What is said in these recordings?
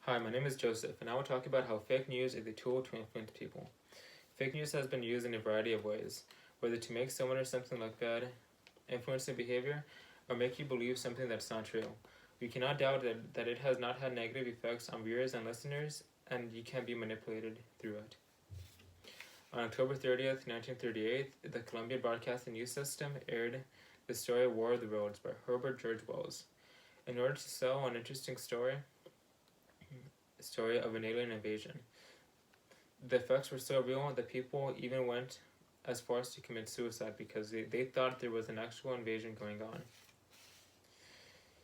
Hi, my name is Joseph, and I will talk about how fake news is a tool to influence people. Fake news has been used in a variety of ways, whether to make someone or something look bad, influence their behavior, or make you believe something that's not true. We cannot doubt that it has not had negative effects on viewers and listeners, and you can be manipulated through it. On October 30th, 1938, the Columbia Broadcasting News System aired the story War of the Worlds by Herbert George Wells. In order to sell an interesting story of an alien invasion, the effects were so real that people even went as far as to commit suicide because they thought there was an actual invasion going on.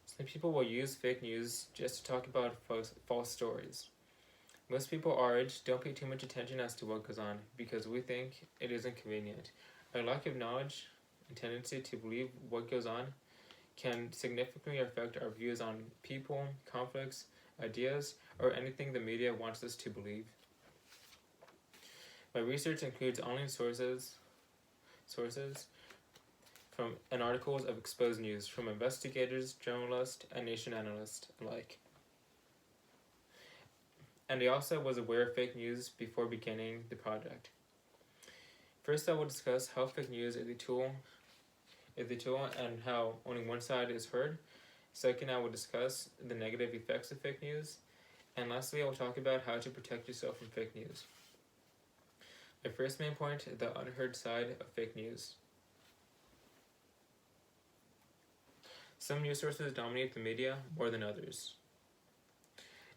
Some people will use fake news just to talk about false stories. Most people our age don't pay too much attention as to what goes on because we think it is inconvenient. Our lack of knowledge and tendency to believe what goes on can significantly affect our views on people, conflicts, ideas, or anything the media wants us to believe. My research includes online sources from and articles of exposed news from investigators, journalists, and nation analysts alike. And I also was aware of fake news before beginning the project. First, I will discuss how fake news is a tool and how only one side is heard. Second, I will discuss the negative effects of fake news. And lastly, I will talk about how to protect yourself from fake news. My first main point, the unheard side of fake news. Some news sources dominate the media more than others.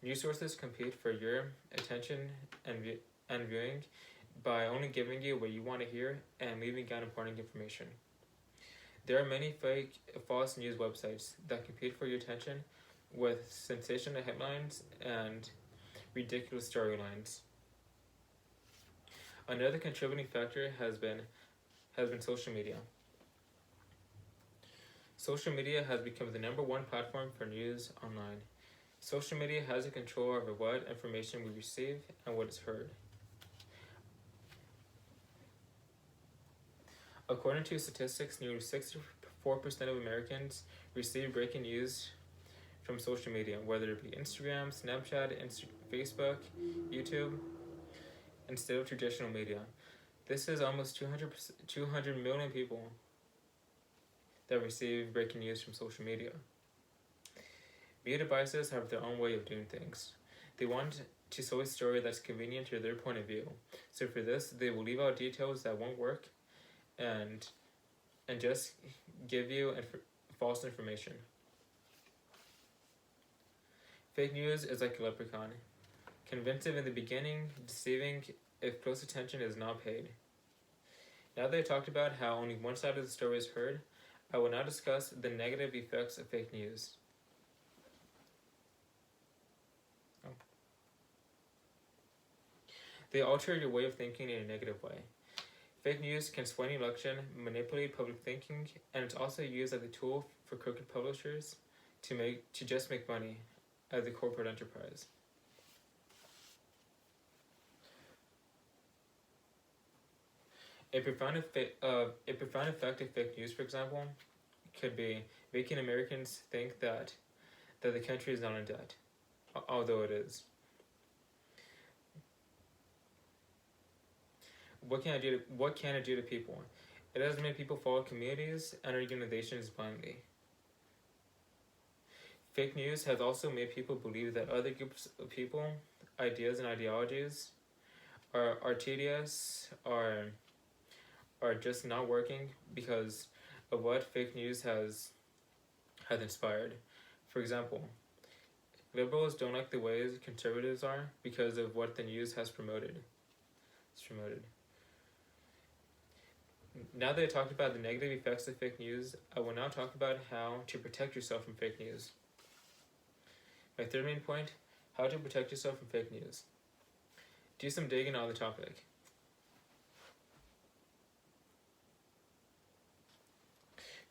News sources compete for your attention and viewing by only giving you what you want to hear and leaving out important information. There are many false news websites that compete for your attention with sensational headlines and ridiculous storylines. Another contributing factor has been social media. Social media has become the number one platform for news online. Social media has a control over what information we receive and what is heard. According to statistics, nearly 64% of Americans receive breaking news from social media, whether it be Instagram, Snapchat, Facebook, YouTube, instead of traditional media. This is almost 200 million people that receive breaking news from social media. Media devices have their own way of doing things. They want to sell a story that's convenient to their point of view. So for this, they will leave out details that won't work and just give you false information. Fake news is like a leprechaun, convincing in the beginning, deceiving if close attention is not paid. Now that I talked about how only one side of the story is heard, I will now discuss the negative effects of fake news. They alter your way of thinking in a negative way. Fake news can sway an election, manipulate public thinking, and it's also used as a tool for crooked publishers to just make money as a corporate enterprise. A profound effect of fake news, for example, could be making Americans think that the country is not in debt, although it is. What can it do to people? It has made people follow communities and organizations blindly. Fake news has also made people believe that other groups of people, ideas, and ideologies are tedious, are just not working because of what fake news has inspired. For example, liberals don't like the ways conservatives are because of what the news has promoted. Now that I talked about the negative effects of fake news, I will now talk about how to protect yourself from fake news. My third main point, how to protect yourself from fake news. Do some digging on the topic.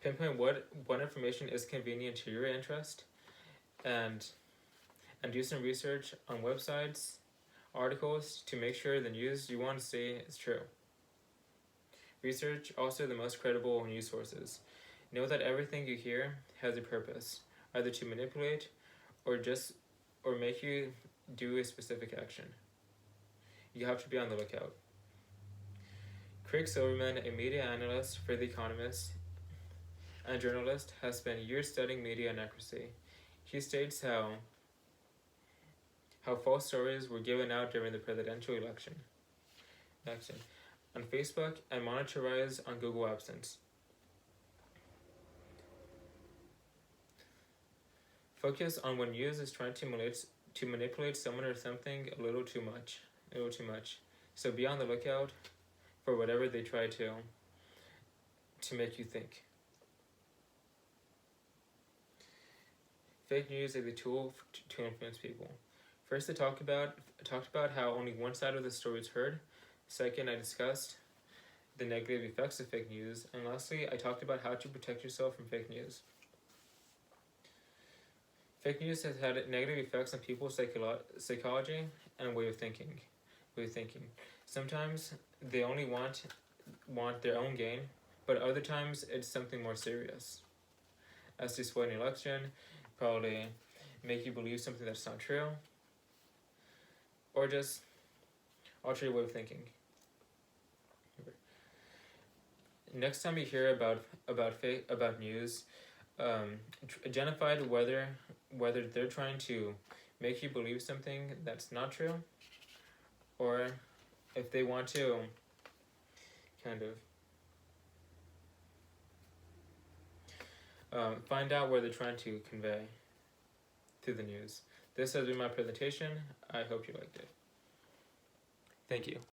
Pinpoint what information is convenient to your interest and do some research on websites, articles to make sure the news you want to see is true. Research also the most credible news sources. Know that everything you hear has a purpose, either to manipulate or make you do a specific action. You have to be on the lookout. Craig Silverman, a media analyst for The Economist and journalist, has spent years studying media inaccuracy. He states how false stories were given out during the presidential election on Facebook and monitorized on Google AdSense. Focus on when news is trying to manipulate someone or something a little too much. So be on the lookout for whatever they try to make you think. Fake news is a tool to influence people. First, I talked about how only one side of the story is heard. Second, I discussed the negative effects of fake news. And lastly, I talked about how to protect yourself from fake news. Fake news has had negative effects on people's psychology and way of thinking. Sometimes they only want their own gain, but other times it's something more serious. As to sway an election, probably make you believe something that's not true, or just alter your way of thinking. Next time you hear about news, identify whether they're trying to make you believe something that's not true, or if they want to kind of find out what they're trying to convey through the news. This has been my presentation. I hope you liked it. Thank you.